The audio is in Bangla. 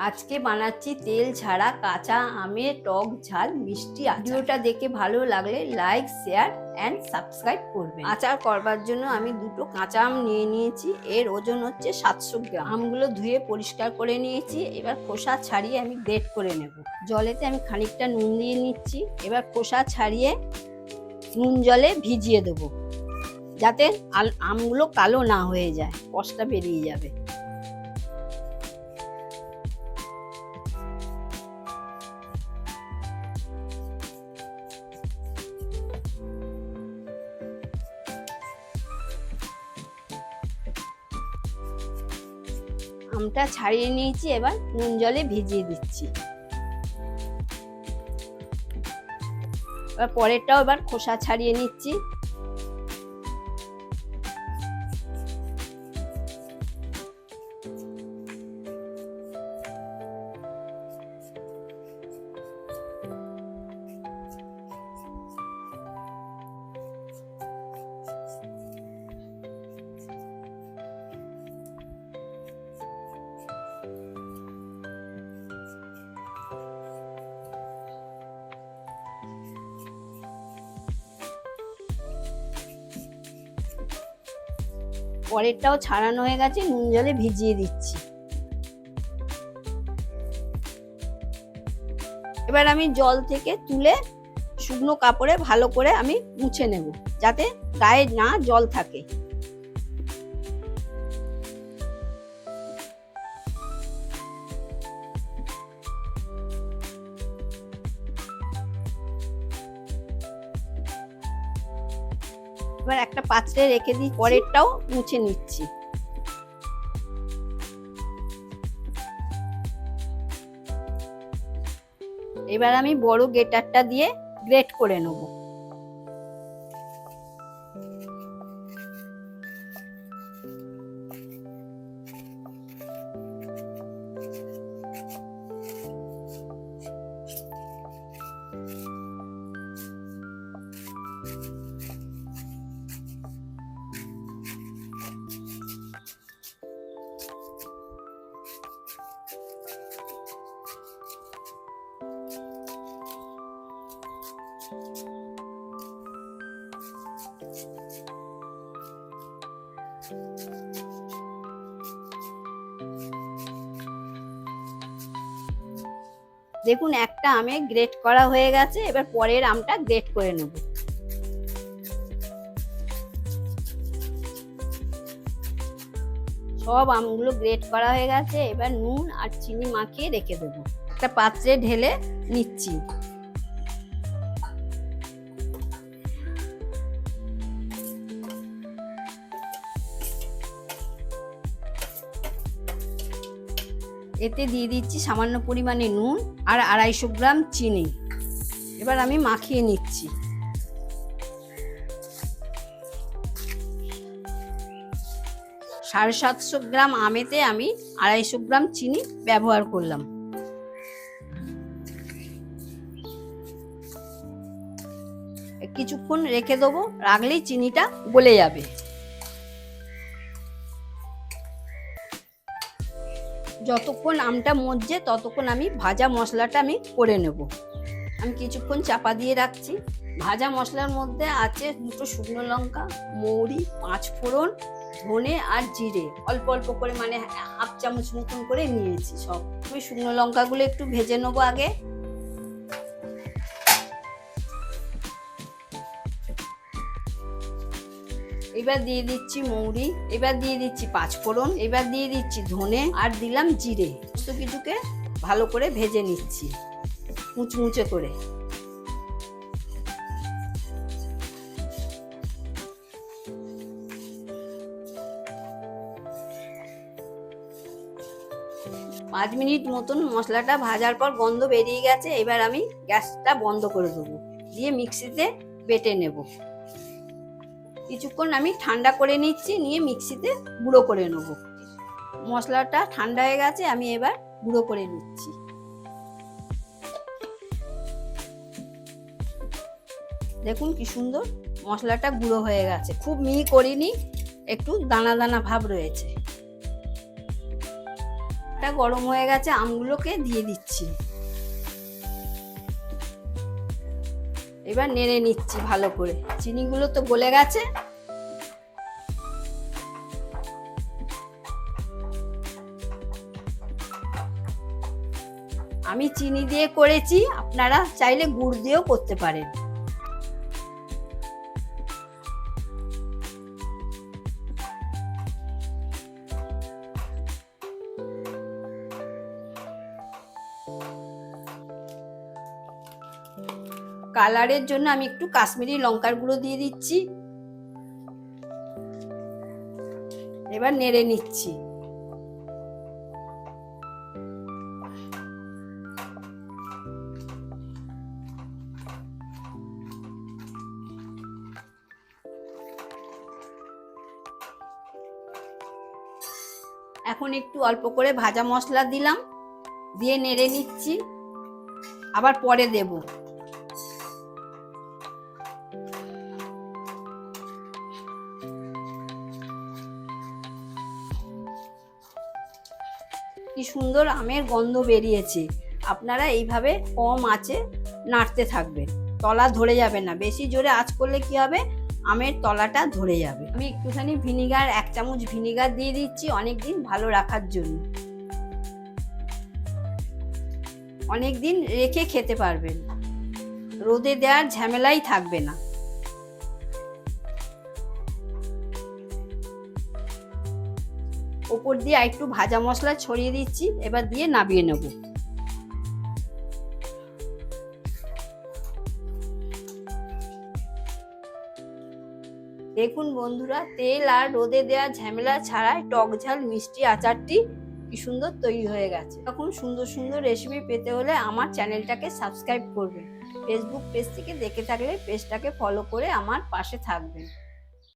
আজকে বানাচ্ছি তেল ছাড়া কাঁচা আমের টক ঝাল মিষ্টি আচার। ভিডিওটা দেখে ভালো লাগলে লাইক, শেয়ার অ্যান্ড সাবস্ক্রাইব করবেন। আচার করবার জন্য আমি দুটো কাঁচা আম নিয়ে নিয়েছি। এর ওজন হচ্ছে 700 গ্রাম। আমগুলো ধুয়ে পরিষ্কার করে নিয়েছি। এবার খোসা ছাড়িয়ে আমি গ্রেট করে নেব। জলেতে আমি খানিকটা নুন দিয়ে নিচ্ছি। এবার খোসা ছাড়িয়ে নুন জলে ভিজিয়ে দেবো, যাতে আমগুলো কালো না হয়ে যায়, কষটা বেরিয়ে যাবে। আমটা ছাড়িয়ে নিয়েছি, এবার নুন জলে ভিজিয়ে দিচ্ছি। এবার পরেরটাও এবার খোসা ছাড়িয়ে নিচ্ছি। পরেরটাও ছাড়ানো হয়ে গেছে, নুন জলে ভিজিয়ে দিচ্ছি। এবার আমি জল থেকে তুলে শুকনো কাপড়ে ভালো করে আমি মুছে নেব, যাতে গায়ে না জল থাকে। এবার একটা পাত্রে রেখে দিই, পরেরটাও মুছে নিচ্ছি। এবার আমি বড় গ্রেটারটা দিয়ে গ্রেট করে নেব। দেখুন, একটা আমে গ্রেট করা হয়ে গেছে। এবার পরের আমটা গ্রেট করে নেব। সব আমগুলো গ্রেট করা হয়ে গেছে। এবার নুন আর চিনি মাখিয়ে রেখে দেবো। একটা পাত্রে ঢেলে নিচ্ছি। এতে দিয়ে দিচ্ছি সামান্য পরিমাণে নুন আর 250 গ্রাম চিনি। এবার আমি মাখিয়ে নিচ্ছি। সাড়ে 700 গ্রাম আমেতে আমি 250 গ্রাম চিনি ব্যবহার করলাম। কিছুক্ষণ রেখে দেবো, রাখলেই চিনিটা গলে যাবে। যতক্ষণ আমটা মজছে ততক্ষণ আমি ভাজা মশলাটা আমি করে নেব। আমি কিছুক্ষণ চাপা দিয়ে রাখছি। ভাজা মশলার মধ্যে আছে দুটো শুকনো লঙ্কা, মৌরি, 5 ফোড়ন, ধনে আর জিরে অল্প অল্প করে, মানে 1/2 চামচ মতন করে নিয়েছি। সব আমি শুকনো লঙ্কাগুলো একটু ভেজে নেবো আগে। এবার দিয়ে দিচ্ছি মৌরি, এবার দিয়ে দিচ্ছি 5 ফোড়ন, এবার দিয়ে দিচ্ছি ধনে আর দিলাম জিরে। সমস্ত কিছুকে ভালো করে ভেজে নিচ্ছি মুচমুচে করে। পাঁচ মিনিট মতন মশলাটা ভাজার পর গন্ধ বেরিয়ে গেছে। এবার আমি গ্যাসটা বন্ধ করে দেবো, দিয়ে মিক্সিতে বেটে নেব। কিছুক্ষণ আমি ঠান্ডা করে নিচ্ছি, নিয়ে মিক্সিতে গুঁড়ো করে নেব। মশলাটা ঠান্ডা হয়ে গেছে, আমি এবার গুঁড়ো করে নিচ্ছি। দেখুন কি সুন্দর মশলাটা গুঁড়ো হয়ে গেছে। খুব মিহি করিনি, একটু দানা দানা ভাব রয়েছে। এটা গরম হয়ে গেছে, আমগুলোকে দিয়ে দিচ্ছি। এবার নেড়ে নিচ্ছি ভালো করে। চিনিগুলো তো গলে গেছে। আমি চিনি দিয়ে করেছি, আপনারা চাইলে গুড় দিয়েও করতে পারেন। কালারের জন্য আমি একটু কাশ্মীরি লঙ্কার গুঁড়ো দিয়ে দিচ্ছি। এবার নেড়ে নিচ্ছি। এখন একটু অল্প করে ভাজা মশলা দিলাম, দিয়ে নেড়ে নিচ্ছি। আবার পরে দেব। কি সুন্দর আমের গন্ধ বেরিয়েছে। আপনারা এইভাবে কম আঁচে নাড়তে থাকবেন, তলা ধরে যাবে না। বেশি জোরে আঁচ করলে কি হবে, আমের তলাটা ধরে যাবে। আমি একটুখানি ভিনিগার, 1 চামচ ভিনিগার দিয়ে দিচ্ছি অনেকদিন ভালো রাখার জন্য। অনেকদিন রেখে খেতে পারবেন, রোদে দেওয়ার ঝামেলাই থাকবে না। ওপর দিয়ে একটু ভাজা মশলা ছড়িয়ে দিচ্ছি। এবার দিয়ে নামিয়ে নেব। দেখুন বন্ধুরা, তেল আর রোদে দেওয়া ঝামেলা ছাড়াই টক ঝাল মিষ্টি আচারটি কি সুন্দর তৈরি হয়ে গেছে। এখন সুন্দর সুন্দর রেসিপি পেতে হলে আমার চ্যানেলটাকে সাবস্ক্রাইব করবেন। ফেসবুক পেজ থেকে দেখে থাকলে পেজটাকে ফলো করে আমার পাশে থাকবেন।